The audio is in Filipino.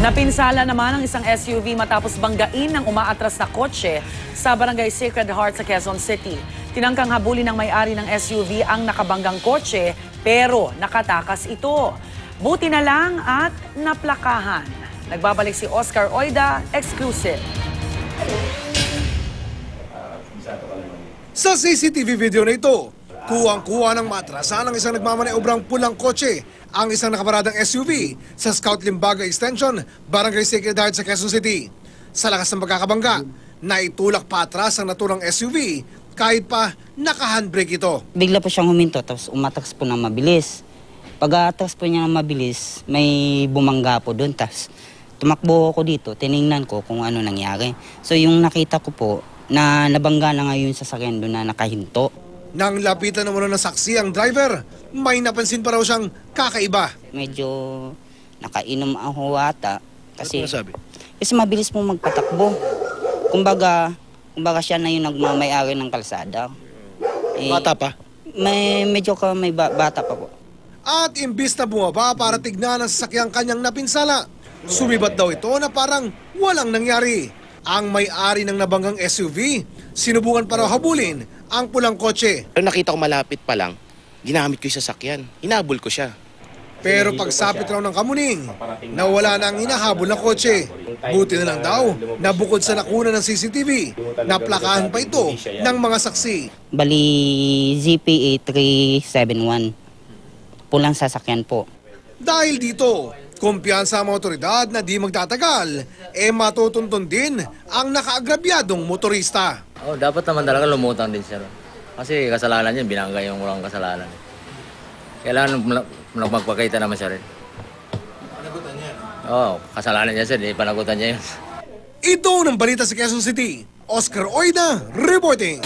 Napinsala naman ang isang SUV matapos banggain ng umaatras na kotse sa Barangay Sacred Heart sa Quezon City. Tinangkang habulin ng may-ari ng SUV ang nakabanggang kotse pero nakatakas ito. Buti na lang at naplakahan. Nagbabalik si Oscar Oida, exclusive. Sa CCTV video na ito, kuwang-kuwa ng matrasan ng isang nagmamaneobrang pulang kotse ang isang nakaparadang SUV sa Scout Limbaga Extension, Barangay Sacred Heart sa Quezon City. Sa lakas ng pagkakabangga, naitulak pa atras ang naturang SUV kahit pa naka-handbrake ito. Bigla po siyang huminto tapos umatras po ng mabilis. Pag-atras po niya ng mabilis, may bumangga po doon. Tapos tumakbo ako dito, tiningnan ko kung ano nangyari. So yung nakita ko po, na nabangga na ngayon sa sasakyan doon na nakahinto. Nang lapitan naman ng saksi ang driver, may napansin pa raw siyang kakaiba. Medyo nakainom ako ata. Kasi, Ano sabi? kasi mabilis po magpatakbo. Kumbaga siya na yung nagmamayari ng kalsada. Bata pa? Medyo may bata pa po. At imbis na bumaba para tignan ang sasakyang kanyang napinsala, sumibat daw ito na parang walang nangyari. Ang may-ari ng nabanggang SUV, sinubukan pa raw habulin ang pulang kotse. Nakita ko malapit pa lang, ginamit ko yung sasakyan. Hinabol ko siya. Pero pagsapit raw ng kamuning, nawala na ang hinahabol na kotse. Buti na lang daw na bukod sa nakuna ng CCTV, naplakahan pa ito ng mga saksi. Bali ZPA 371. Pulang sasakyan po. Dahil dito, kumpiyansa ang mga otoridad na di magtatagal, matutuntun din ang nakaagrabyadong motorista. Dapat naman talaga lumutang din siya. Kasi kasalanan niya, binangga yung walang kasalanan. Kailangan magpakita naman siya rin. Panagutan niya? Oo, kasalanan niya siya, panagutan niya yun. Ito ng balita sa Quezon City, Oscar Oida reporting.